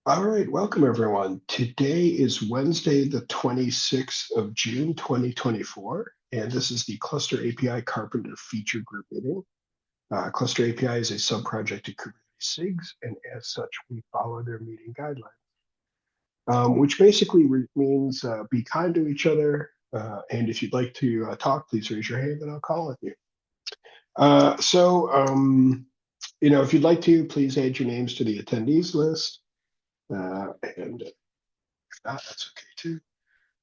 All right, welcome everyone. Today is Wednesday, the 26th of June, 2024, and this is the Cluster API Karpenter feature group meeting. Cluster API is a subproject of Kubernetes SIGs, and as such, we follow their meeting guidelines, which basically means be kind to each other, and if you'd like to talk, please raise your hand and I'll call on you. Uh, so, um, if you'd like to, please add your names to the attendees list. And if not, that's okay too.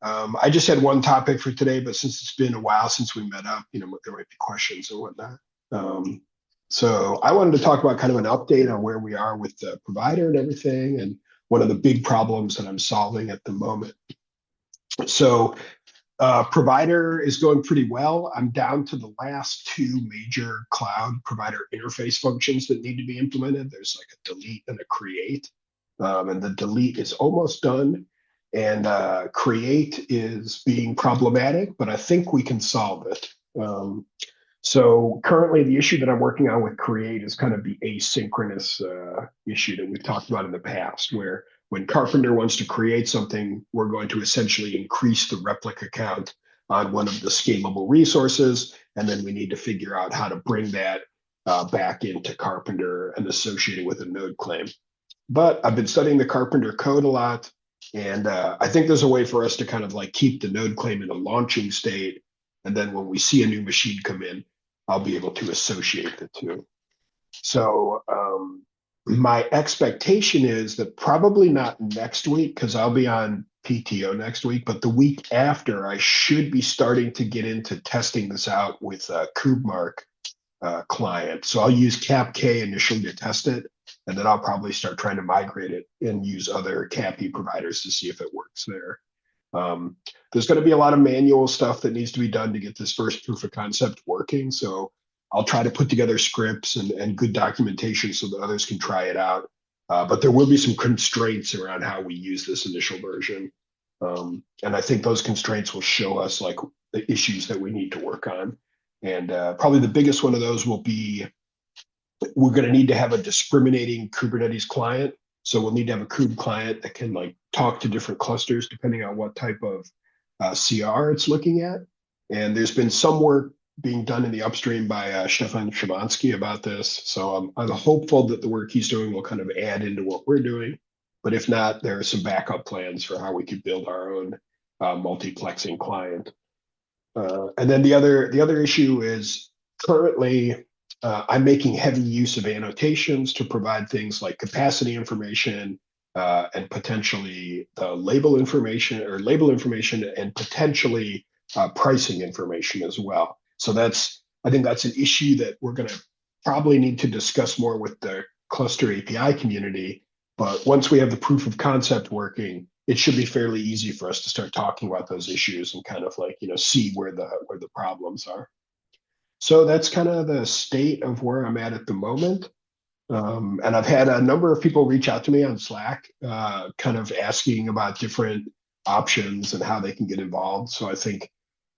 I just had one topic for today, but since it's been a while since we met up, there might be questions and whatnot. Um, so I wanted to talk about kind of an update on where we are with the provider and everything, and one of the big problems that I'm solving at the moment. So provider is going pretty well. I'm down to the last two major cloud provider interface functions that need to be implemented. There's like a delete and a create. And the delete is almost done. And create is being problematic, but I think we can solve it. So currently, the issue that I'm working on with create is kind of the asynchronous issue that we've talked about in the past, where when Karpenter wants to create something, we're going to essentially increase the replica count on one of the scalable resources, and then we need to figure out how to bring that back into Karpenter and associate it with a node claim. But I've been studying the Karpenter code a lot, and I think there's a way for us to kind of like keep the node claim in a launching state, and then when we see a new machine come in, I'll be able to associate the two. So my expectation is that probably not next week because I'll be on PTO next week, but the week after I should be starting to get into testing this out with a KubeMark client. So I'll use CapK initially to test it, and then I'll probably start trying to migrate it and use other CAPI providers to see if it works there. There's going to be a lot of manual stuff that needs to be done to get this first proof of concept working. So I'll try to put together scripts and good documentation so that others can try it out. But there will be some constraints around how we use this initial version. And I think those constraints will show us like the issues that we need to work on. And probably the biggest one of those will be we're going to need to have a discriminating Kubernetes client. So we'll need to have a kube client that can like talk to different clusters depending on what type of CR it's looking at. And there's been some work being done in the upstream by Stefan Szymanski about this. So I'm hopeful that the work he's doing will kind of add into what we're doing. But if not, there are some backup plans for how we could build our own multiplexing client. And then the other issue is currently I'm making heavy use of annotations to provide things like capacity information and potentially label information and potentially pricing information as well. So I think that's an issue that we're going to probably need to discuss more with the cluster API community. But once we have the proof of concept working, it should be fairly easy for us to start talking about those issues and kind of like, see where the problems are. So that's kind of the state of where I'm at the moment. And I've had a number of people reach out to me on Slack, kind of asking about different options and how they can get involved. So I think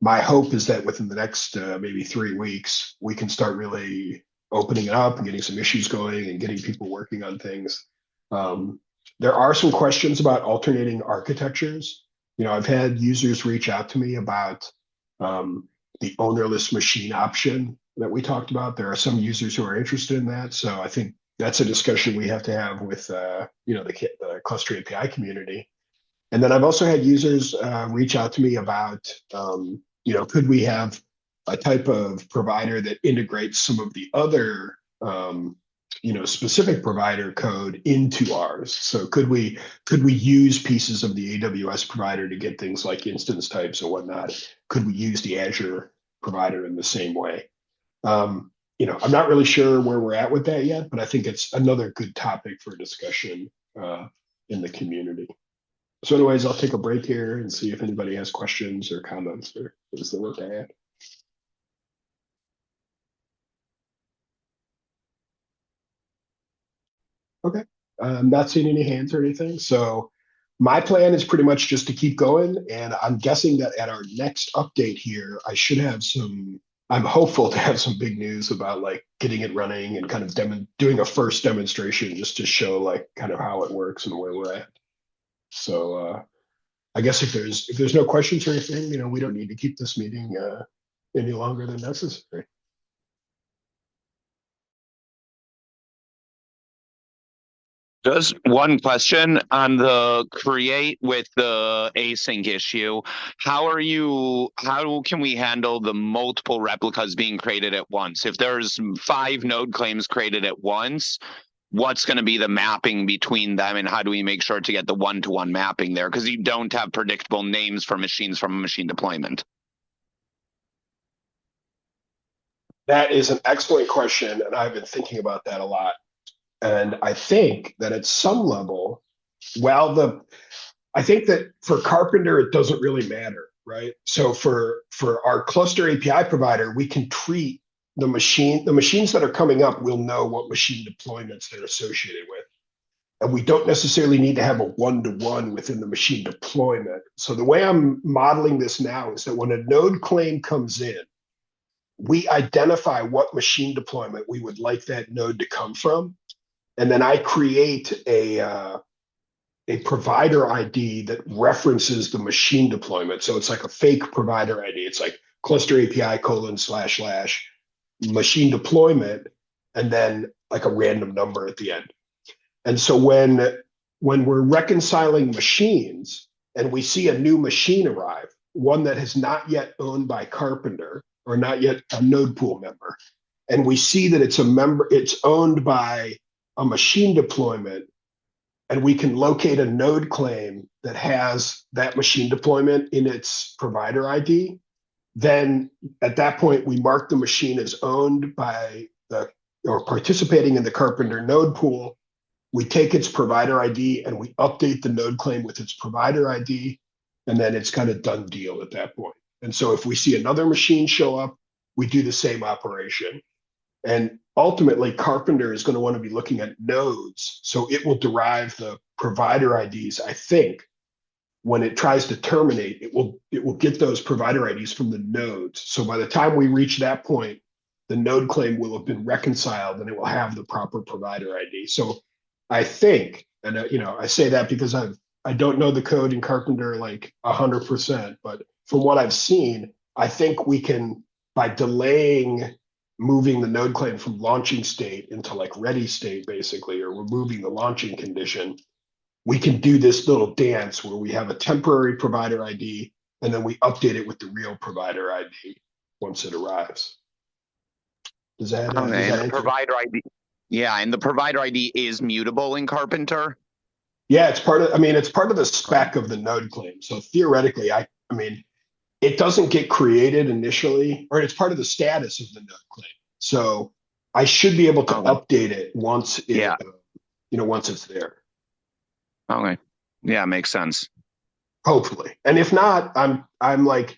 my hope is that within the next maybe 3 weeks, we can start really opening it up and getting some issues going and getting people working on things. Um, there are some questions about alternating architectures. I've had users reach out to me about the ownerless machine option that we talked about. There are some users who are interested in that. So I think that's a discussion we have to have with the cluster API community. And then I've also had users reach out to me about, could we have a type of provider that integrates some of the other, specific provider code into ours? So could we use pieces of the AWS provider to get things like instance types or whatnot? Could we use the Azure provider in the same way? I'm not really sure where we're at with that yet, but I think it's another good topic for discussion in the community. So anyways, I'll take a break here and see if anybody has questions or comments or things they want to add. Okay. I'm not seeing any hands or anything. So my plan is pretty much just to keep going. And I'm guessing that at our next update here, I should have some I'm hopeful to have some big news about like getting it running and kind of doing a first demonstration just to show like kind of how it works and where we're at. So I guess if there's no questions or anything, we don't need to keep this meeting any longer than necessary. Just one question on the create with the async issue. How can we handle the multiple replicas being created at once? If there's 5 node claims created at once, what's going to be the mapping between them, and how do we make sure to get the one-to-one mapping there? Because you don't have predictable names for machines from a machine deployment. That is an excellent question, and I've been thinking about that a lot. And I think that at some level, I think that for Karpenter, it doesn't really matter, right? So for our cluster API provider, we can treat the machines that are coming up, we'll know what machine deployments they're associated with. And we don't necessarily need to have a one-to-one within the machine deployment. So the way I'm modeling this now is that when a node claim comes in, we identify what machine deployment we would like that node to come from. And then I create a provider ID that references the machine deployment. So it's like a fake provider ID. It's like cluster API : / machine deployment, and then like a random number at the end. And so when we're reconciling machines and we see a new machine arrive, one that is not yet owned by Karpenter or not yet a node pool member, and we see that it's owned by a machine deployment, and we can locate a node claim that has that machine deployment in its provider ID, then at that point, we mark the machine as owned by or participating in the Karpenter node pool. We take its provider ID and we update the node claim with its provider ID, and then it's kind of done deal at that point. And so if we see another machine show up, we do the same operation. And ultimately, Karpenter is going to want to be looking at nodes. So it will derive the provider IDs, I think. When it tries to terminate, it will get those provider IDs from the nodes. So by the time we reach that point, the node claim will have been reconciled and it will have the proper provider ID. So I think, and I say that because I don't know the code in Karpenter like 100%, but from what I've seen, I think we can, by delaying moving the node claim from launching state into like ready state, basically, or removing the launching condition, we can do this little dance where we have a temporary provider ID and then we update it with the real provider ID once it arrives. Does that and the provider ID? Yeah, and the provider ID is mutable in Karpenter. Yeah, it's part of the spec of the node claim. So theoretically, it doesn't get created initially, or it's part of the status of the node claim. So I should be able to update it once once it's there. Okay. Yeah, makes sense. Hopefully. And if not, I'm like,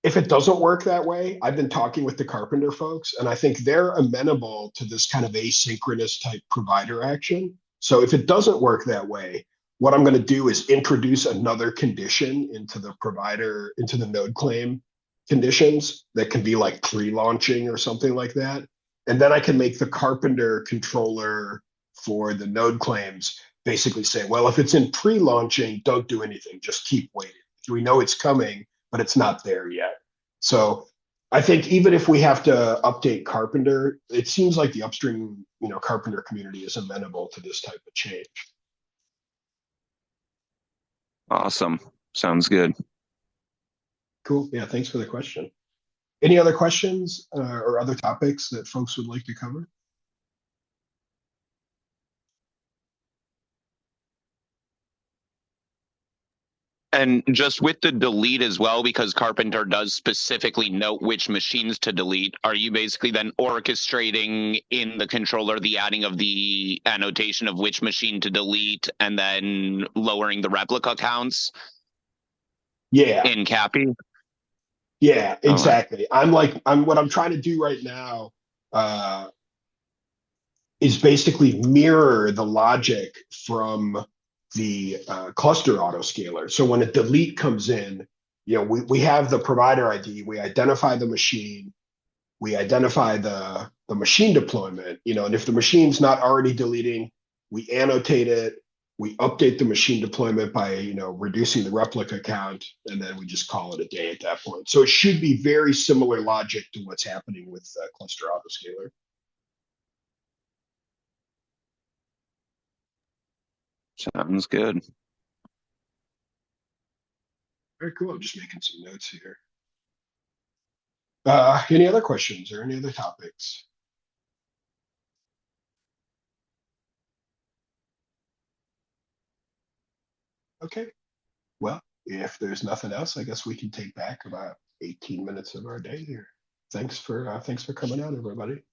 if it doesn't work that way, I've been talking with the Karpenter folks, and I think they're amenable to this kind of asynchronous type provider action. So if it doesn't work that way, what I'm going to do is introduce another condition into the node claim conditions that can be like pre-launching or something like that. And then I can make the Karpenter controller for the node claims basically say, well, if it's in pre-launching, don't do anything, just keep waiting. We know it's coming, but it's not there yet. So I think even if we have to update Karpenter, it seems like the upstream, Karpenter community is amenable to this type of change. Awesome. Sounds good. Cool. Yeah, thanks for the question. Any other questions or other topics that folks would like to cover? And just with the delete as well, because Karpenter does specifically note which machines to delete, are you basically then orchestrating in the controller the adding of the annotation of which machine to delete and then lowering the replica counts? Yeah. In Cappy? Yeah, exactly. What I'm trying to do right now is basically mirror the logic from the cluster autoscaler. So when a delete comes in, we have the provider ID, we identify the machine, we identify the machine deployment, and if the machine's not already deleting, we annotate it, we update the machine deployment by, reducing the replica count, and then we just call it a day at that point. So it should be very similar logic to what's happening with Cluster Autoscaler. Sounds good. Very cool. I'm just making some notes here. Any other questions or any other topics? Okay. Well, if there's nothing else, I guess we can take back about 18 minutes of our day here. Thanks for coming out, everybody.